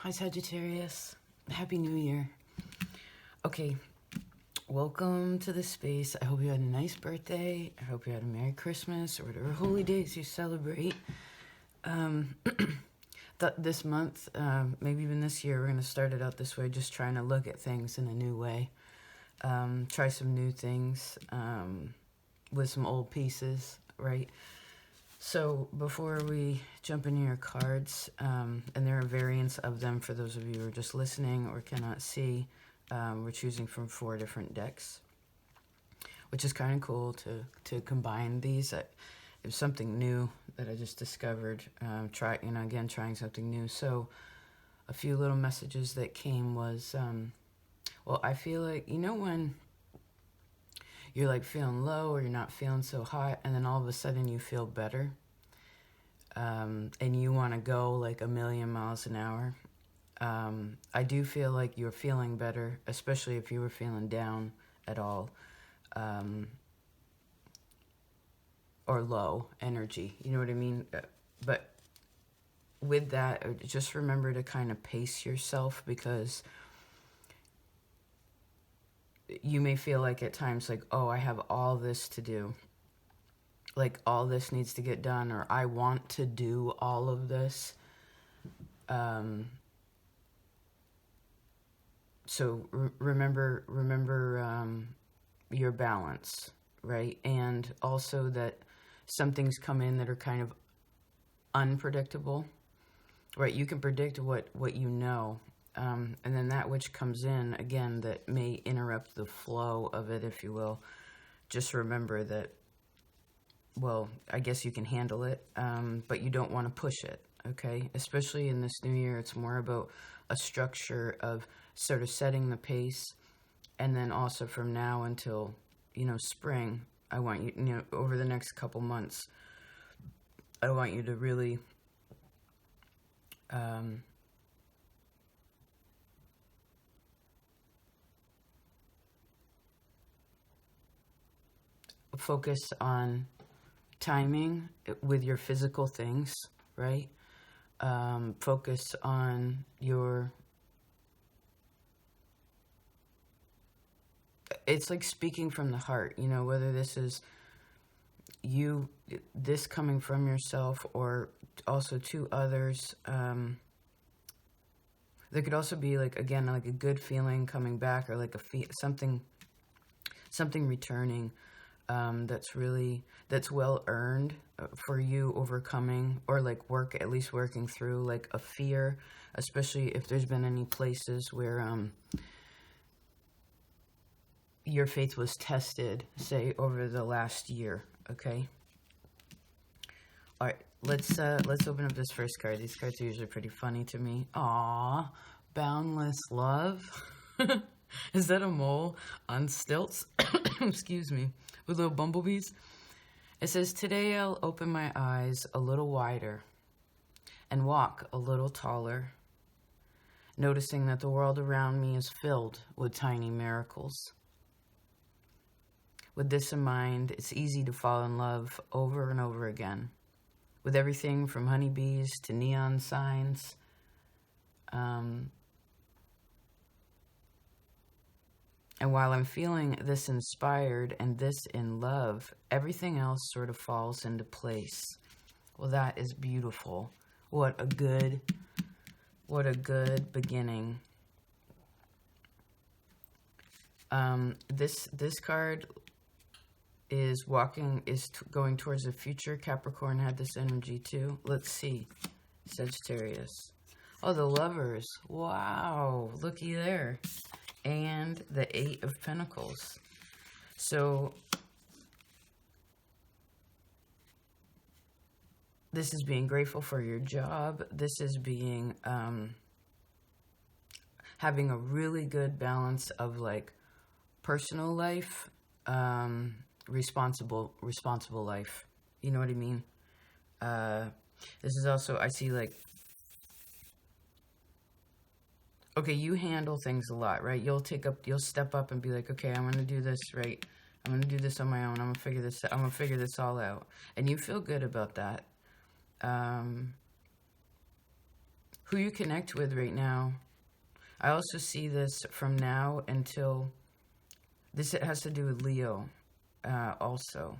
Hi Sagittarius, Happy New Year. Okay, welcome to this space. I hope you had a nice birthday. I hope you had a Merry Christmas or whatever holy days you celebrate. This month, maybe even this year, we're going to start it out this way, just trying to look at things in a new way. Try some new things with some old pieces, right? So before we jump into your cards, and there are variants of them for those of you who are just listening or cannot see, we're choosing from 4 different decks, which is kind of cool to combine these. It was something new that I just discovered. Trying something new. So a few little messages that came was, well, I feel like, when you're like feeling low or you're not feeling so hot, and then all of a sudden you feel better, and you want to go like a million miles an hour. I do feel like you're feeling better, especially if you were feeling down at all, or low energy, you know what I mean? But with that, just remember to kind of pace yourself, because you may feel like at times like, oh, I have all this to do. Like all this needs to get done, or I want to do all of this. So remember your balance, right? And also that some things come in that are kind of unpredictable, right? You can predict what you know. And then that which comes in, again, that may interrupt the flow of it, if you will. Just remember that, well, I guess you can handle it, but you don't want to push it, okay? Especially in this new year, it's more about a structure of sort of setting the pace. And then also from now until, spring, I want you, over the next couple months, I want you to really focus on timing with your physical things, right? Focus on it's like speaking from the heart, whether this is this coming from yourself or also to others. There could also be like, again, like a good feeling coming back, or like something returning. That's well earned for you overcoming, or like at least working through like a fear, especially if there's been any places where your faith was tested, say over the last year. Okay. All right, let's open up this first card. These cards are usually pretty funny to me. Aww, Boundless Love. Is that a mole on stilts? Excuse me. With little bumblebees. It says, today I'll open my eyes a little wider and walk a little taller, noticing that the world around me is filled with tiny miracles. With this in mind, it's easy to fall in love over and over again, with everything from honeybees to neon signs. And while I'm feeling this inspired and this in love, everything else sort of falls into place. Well, that is beautiful. What a good beginning. This card is going towards the future. Capricorn had this energy too. Let's see. Sagittarius. Oh, the Lovers. Wow, looky there. And the 8 of Pentacles. So this is being grateful for your job. This is being having a really good balance of like personal life, responsible life. You know what I mean? This is also, I see like, okay, you handle things a lot, right? You'll step up and be like, okay, I'm going to do this, right? I'm going to do this on my own. I'm going to figure this all out. And you feel good about that. who you connect with right now. I also see this from now until, this has to do with Leo also.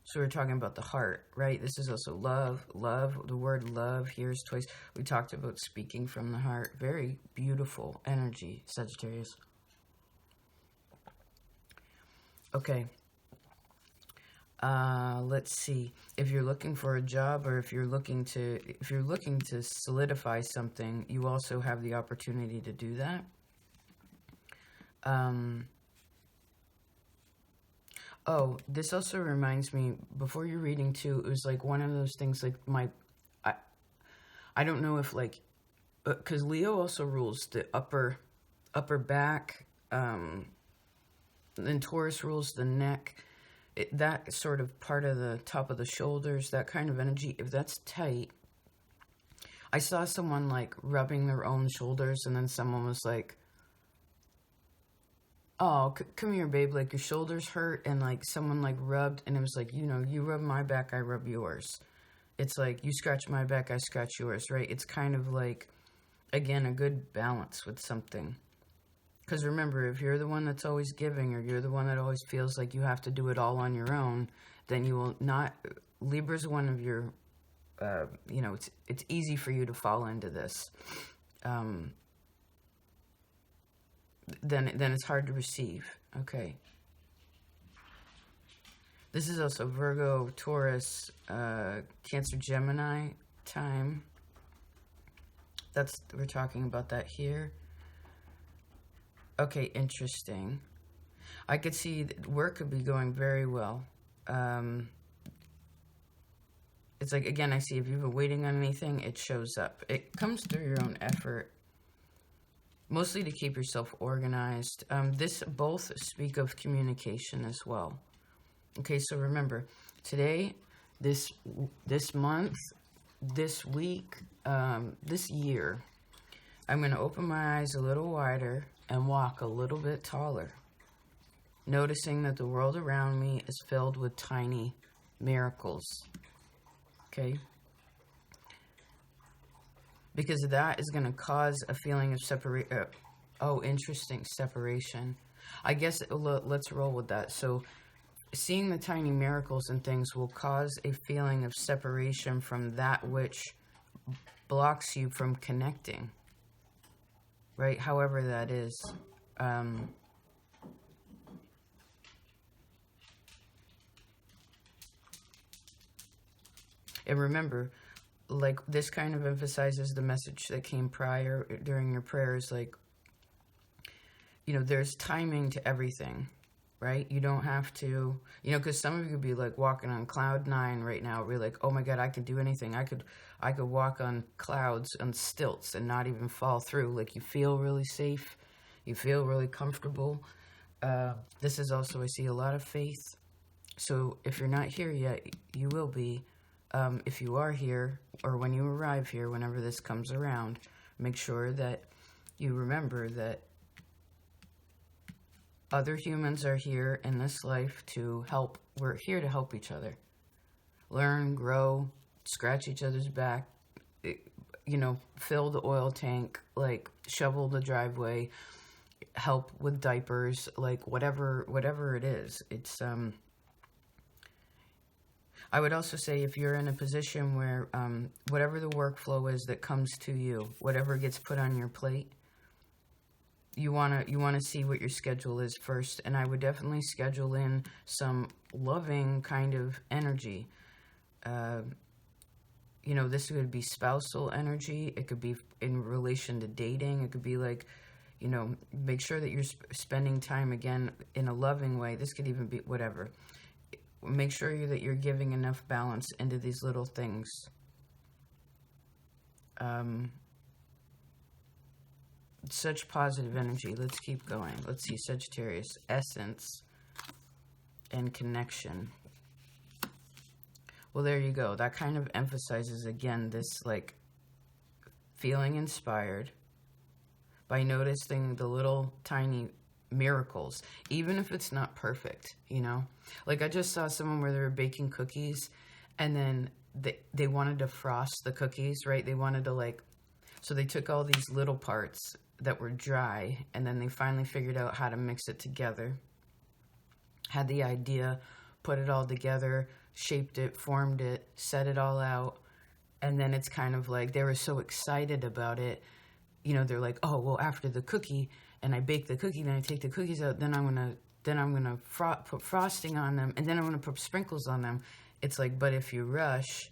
So we're talking about the heart, right? This is also love. Love, the word love here is twice. We talked about speaking from the heart. Very beautiful energy, Sagittarius. Okay. Let's see. If you're looking for a job, or if you're looking to solidify something, you also have the opportunity to do that. Oh, this also reminds me, before you're reading too, it was like one of those things, like I don't know if like, because Leo also rules the upper back, then Taurus rules the neck. That sort of part of the top of the shoulders, that kind of energy, if that's tight. I saw someone like rubbing their own shoulders, and then someone was like, oh, come here, babe, like your shoulders hurt, and like someone like rubbed, and it was like, you know, you rub my back, I rub yours. It's like you scratch my back, I scratch yours, right? It's kind of like, again, a good balance with something. Because remember, if you're the one that's always giving, or you're the one that always feels like you have to do it all on your own, then you will not. Libra's one of your, you know, it's easy for you to fall into this. Then it's hard to receive. Okay. This is also Virgo, Taurus, Cancer, Gemini time. We're talking about that here. Okay, interesting. I could see that work could be going very well. It's like, again, I see if you've been waiting on anything, it shows up. It comes through your own effort, mostly to keep yourself organized. This both speak of communication as well. Okay, so remember, today, this month, this week, this year, I'm going to open my eyes a little wider and walk a little bit taller, noticing that the world around me is filled with tiny miracles. Okay? Because that is going to cause a feeling of separation. Oh, interesting. Separation. I guess let's roll with that. So seeing the tiny miracles and things will cause a feeling of separation from that which blocks you from connecting. Right? However that is. And remember, like, this kind of emphasizes the message that came prior during your prayers. Like, you know, there's timing to everything, right? You don't have to, you know, because some of you could be like walking on cloud 9 right now. We're like, oh my God, I could do anything. I could walk on clouds, on stilts, and not even fall through. Like, you feel really safe. You feel really comfortable. This is also, I see a lot of faith. So if you're not here yet, you will be. If you are here, or when you arrive here, whenever this comes around, make sure that you remember that other humans are here in this life to help. We're here to help each other. Learn, grow, scratch each other's back, you know, fill the oil tank, like shovel the driveway, help with diapers, like whatever it is. It's, I would also say, if you're in a position where whatever the workflow is that comes to you, whatever gets put on your plate, you wanna see what your schedule is first. And I would definitely schedule in some loving kind of energy. You know, this could be spousal energy. It could be in relation to dating. It could be like, you know, make sure that you're spending time, again, in a loving way. This could even be whatever. Make sure that you're giving enough balance into these little things. Such positive energy. Let's keep going. Let's see, Sagittarius. Essence and connection. Well, there you go. That kind of emphasizes, again, this, like, feeling inspired by noticing the little tiny miracles, even if it's not perfect, you know? Like, I just saw someone where they were baking cookies, and then they wanted to frost the cookies, right? They wanted to, like, so they took all these little parts that were dry, and then they finally figured out how to mix it together. Had the idea, put it all together, shaped it, formed it, set it all out, and then it's kind of like they were so excited about it. You know, they're like, oh, well, after the cookie, and I bake the cookie, then I take the cookies out, then I'm gonna put frosting on them, and then I'm gonna put sprinkles on them. It's like, but if you rush,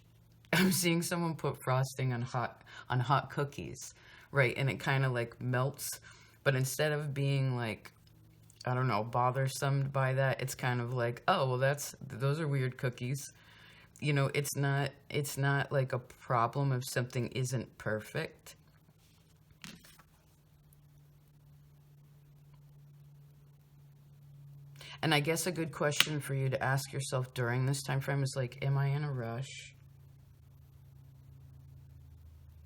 I'm seeing someone put frosting on hot cookies, right? And it kind of like melts, but instead of being like, I don't know, bothersome by that, it's kind of like, oh, well, those are weird cookies. You know, it's not like a problem if something isn't perfect. And I guess a good question for you to ask yourself during this time frame is like, am I in a rush?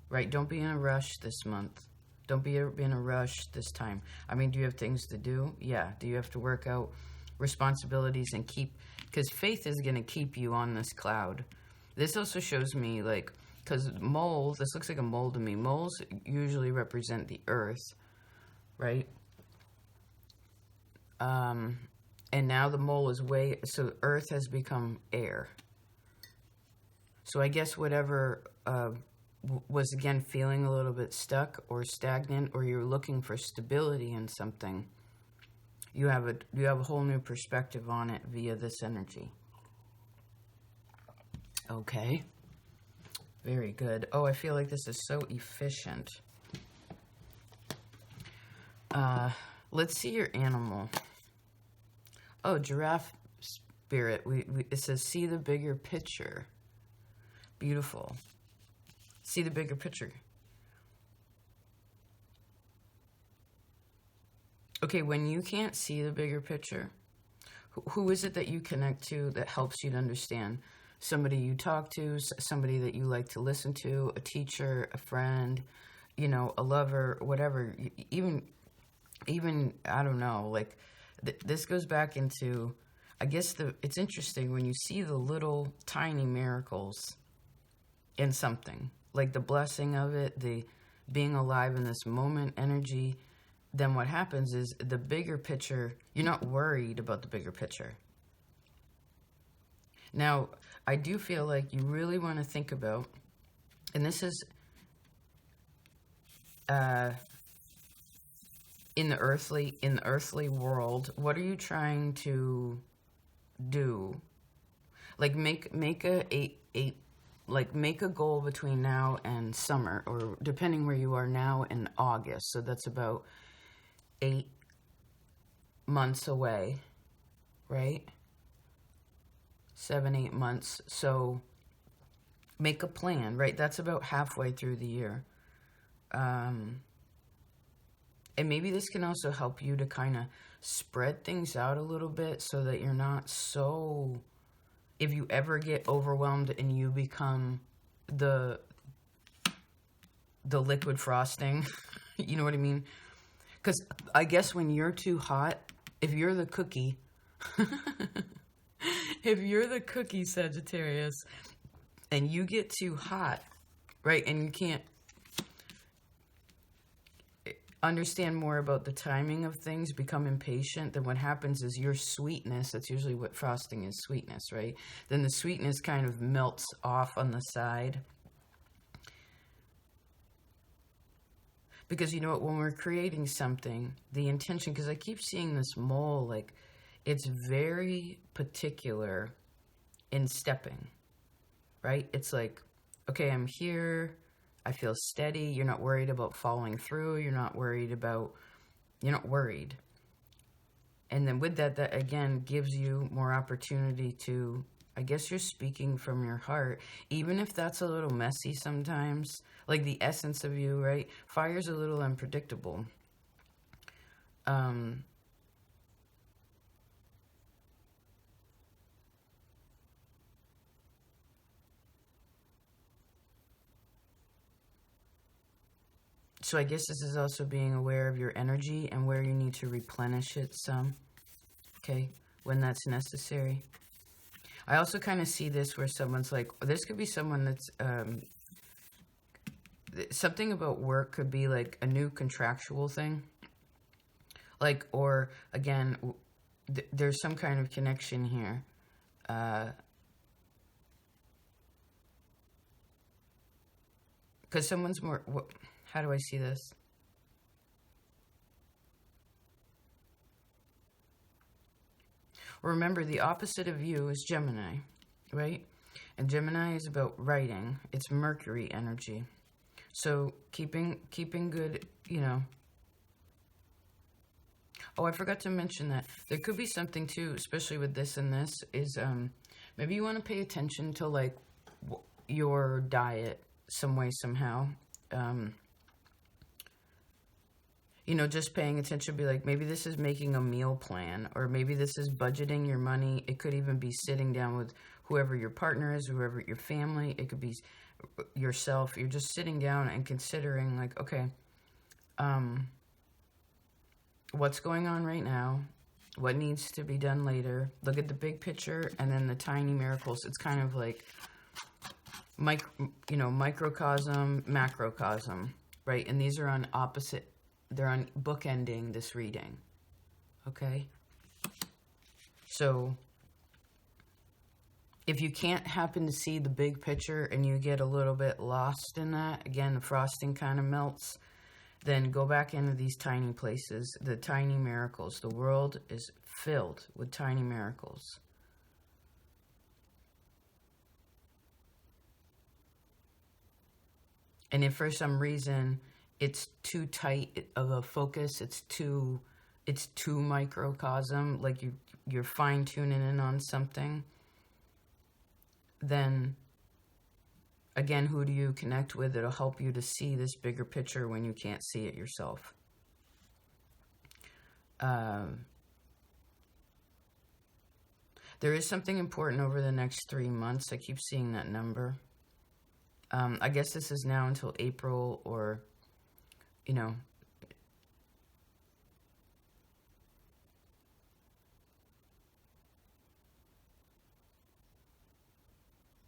Right? Don't be in a rush this month. Don't be in a rush this time. I mean, do you have things to do? Yeah. Do you have to work out responsibilities and because faith is going to keep you on this cloud. This also shows me, like, because moles, this looks like a mole to me. Moles usually represent the earth, right? And now the mole is so earth has become air. So I guess whatever was, again, feeling a little bit stuck or stagnant, or you're looking for stability in something, you have a whole new perspective on it via this energy. Okay. Very good. Oh, I feel like this is so efficient. Let's see your animal. Oh, giraffe spirit. It says, see the bigger picture. Beautiful. See the bigger picture. Okay, when you can't see the bigger picture, who is it that you connect to that helps you to understand? Somebody you talk to, somebody that you like to listen to, a teacher, a friend, you know, a lover, whatever. Even I don't know, like, this goes back into, I guess it's interesting when you see the little tiny miracles in something, like the blessing of it, the being alive in this moment energy. Then what happens is the bigger picture, you're not worried about the bigger picture. Now, I do feel like you really want to think about, and this is in the earthly world, what are you trying to do? Like make a goal between now and summer, or depending where you are now, in August. So that's about 8 months away, right? 7, 8 months. So make a plan, right? That's about halfway through the year. And maybe this can also help you to kind of spread things out a little bit so that you're not so, if you ever get overwhelmed and you become the liquid frosting, you know what I mean? Because I guess when you're too hot, if you're the cookie, if you're the cookie, Sagittarius, and you get too hot, right, and you can't understand more about the timing of things, become impatient, then what happens is your sweetness, that's usually what frosting is, sweetness, right? Then the sweetness kind of melts off on the side. Because, you know what, when we're creating something, the intention, because I keep seeing this mole, like, it's very particular in stepping, right? It's like, okay, I'm here, I feel steady, you're not worried about falling through, you're not worried. And then with that again gives you more opportunity to, I guess you're speaking from your heart, even if that's a little messy sometimes, like the essence of you, right? Fire's a little unpredictable. So I guess this is also being aware of your energy and where you need to replenish it some, okay, when that's necessary. I also kind of see this where someone's like, this could be someone that's, something about work could be like a new contractual thing. Like, or again, there's some kind of connection here. Because someone's more, how do I see this? Remember, the opposite of you is Gemini, right? And Gemini is about writing. It's Mercury energy. So keeping good, you know. Oh, I forgot to mention that. There could be something too, especially with this and this, is maybe you want to pay attention to like your diet some way, somehow. You know, just paying attention, be like, maybe this is making a meal plan, or maybe this is budgeting your money. It could even be sitting down with whoever your partner is, whoever your family. It could be yourself. You're just sitting down and considering like, okay, what's going on right now? What needs to be done later? Look at the big picture and then the tiny miracles. It's kind of like microcosm, macrocosm, right? And these are on opposite. They're on bookending this reading, okay? So if you can't happen to see the big picture and you get a little bit lost in that, again, the frosting kind of melts, then go back into these tiny places, the tiny miracles. The world is filled with tiny miracles. And if for some reason it's too tight of a focus, it's too microcosm, like you're fine-tuning in on something, then again, who do you connect with that'll help you to see this bigger picture when you can't see it yourself? There is something important over the next 3 months. I keep seeing that number. I guess this is now until April, or, you know,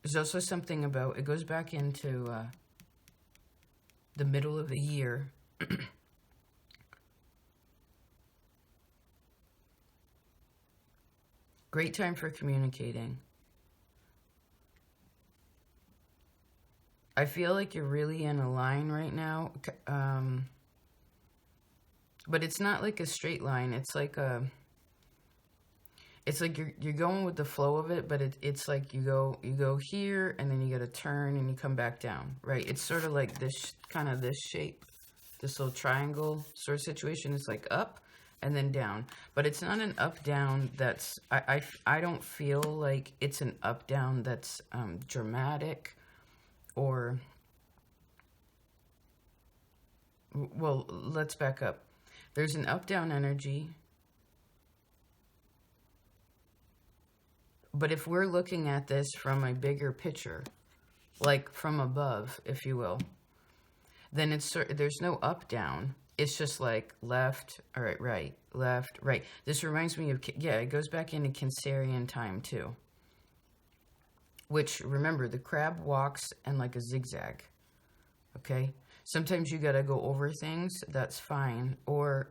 there's also something about, it goes back into the middle of the year. Great time for communicating. I feel like you're really in a line right now. But it's not like a straight line. It's like you're going with the flow of it, but it's like you go here and then you got to turn and you come back down, right? It's sort of like this kind of this shape, this little triangle sort of situation. It's like up and then down, but it's not an up down that's I don't feel like it's an up down that's dramatic, or, well, let's back up. There's an up down energy. But if we're looking at this from a bigger picture, like from above, if you will, then there's no up down. It's just like left, all right, left, right. This reminds me of, yeah, it goes back into Cancerian time too. Which, remember, the crab walks in like a zigzag, okay? Sometimes you gotta go over things, that's fine, or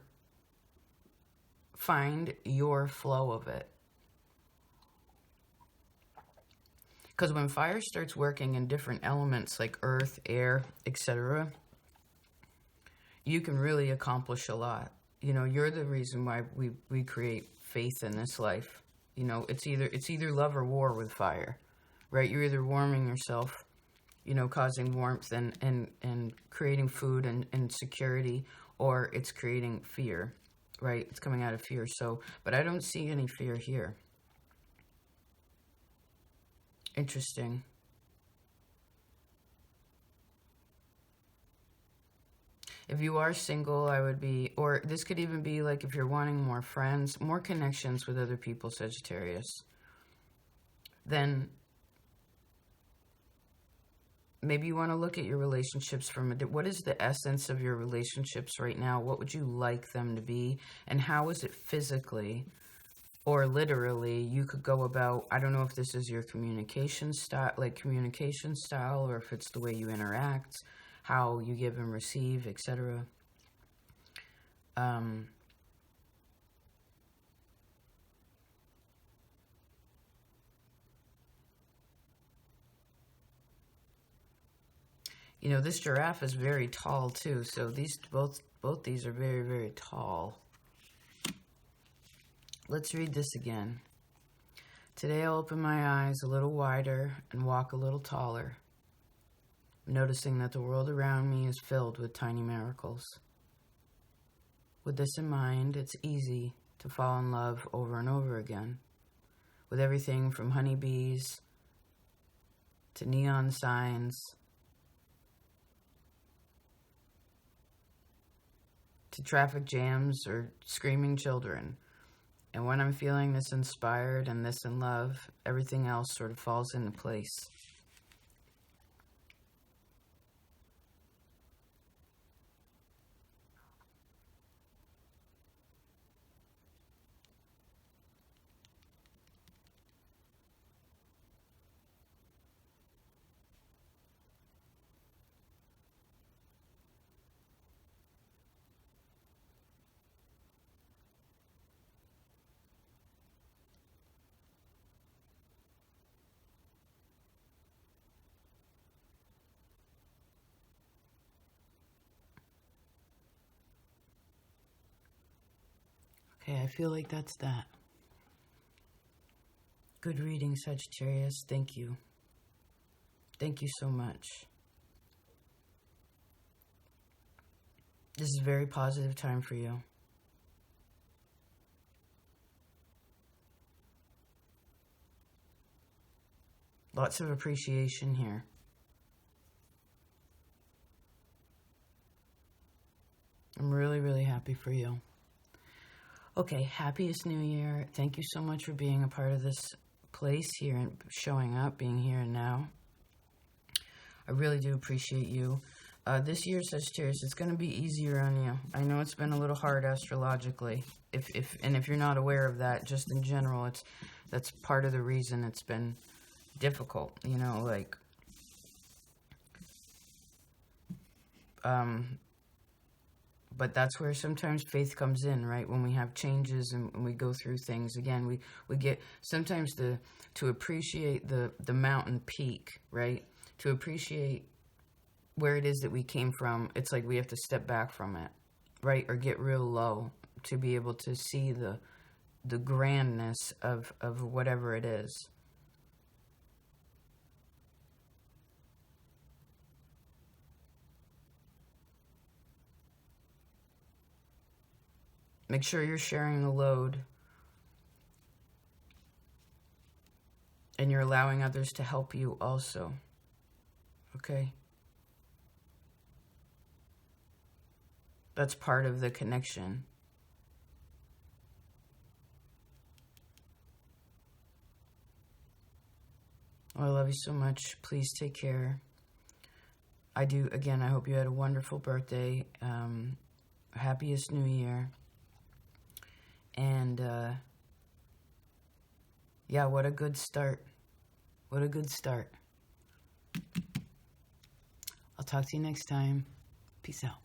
find your flow of it. Because when fire starts working in different elements like earth, air, etc., you can really accomplish a lot. You know, you're the reason why we create faith in this life. You know, it's either love or war with fire, right? You're either warming yourself, you know, causing warmth and creating food and security, or it's creating fear, right? It's coming out of fear. So, but I don't see any fear here. Interesting. If you are single, I would be, or this could even be like if you're wanting more friends, more connections with other people, Sagittarius, then maybe you want to look at your relationships from what is the essence of your relationships right now? What would you like them to be? And how is it physically or literally you could go about, I don't know if this is your communication style, or if it's the way you interact, how you give and receive, etc. You know, this giraffe is very tall too, so these both these are very, very tall. Let's read this again. Today I'll open my eyes a little wider and walk a little taller, noticing that the world around me is filled with tiny miracles. With this in mind, it's easy to fall in love over and over again, with everything from honeybees to neon signs to traffic jams or screaming children. And when I'm feeling this inspired and this in love, everything else sort of falls into place. Okay, I feel like that's that. Good reading, Sagittarius. Thank you. Thank you so much. This is a very positive time for you. Lots of appreciation here. I'm really, really happy for you. Okay, happiest New Year. Thank you so much for being a part of this place here and showing up, being here and now. I really do appreciate you. This year, Sagittarius, it's going to be easier on you. I know it's been a little hard astrologically. If you're not aware of that, just in general, that's part of the reason it's been difficult. You know, like but that's where sometimes faith comes in, right? When we have changes and we go through things again, we get sometimes to appreciate the mountain peak, right? To appreciate where it is that we came from, it's like we have to step back from it, right? Or get real low to be able to see the grandness of whatever it is. Make sure you're sharing the load and you're allowing others to help you also. Okay? That's part of the connection. Oh, I love you so much. Please take care. I do, again, I hope you had a wonderful birthday. Happiest New Year. And, yeah, what a good start. What a good start. I'll talk to you next time. Peace out.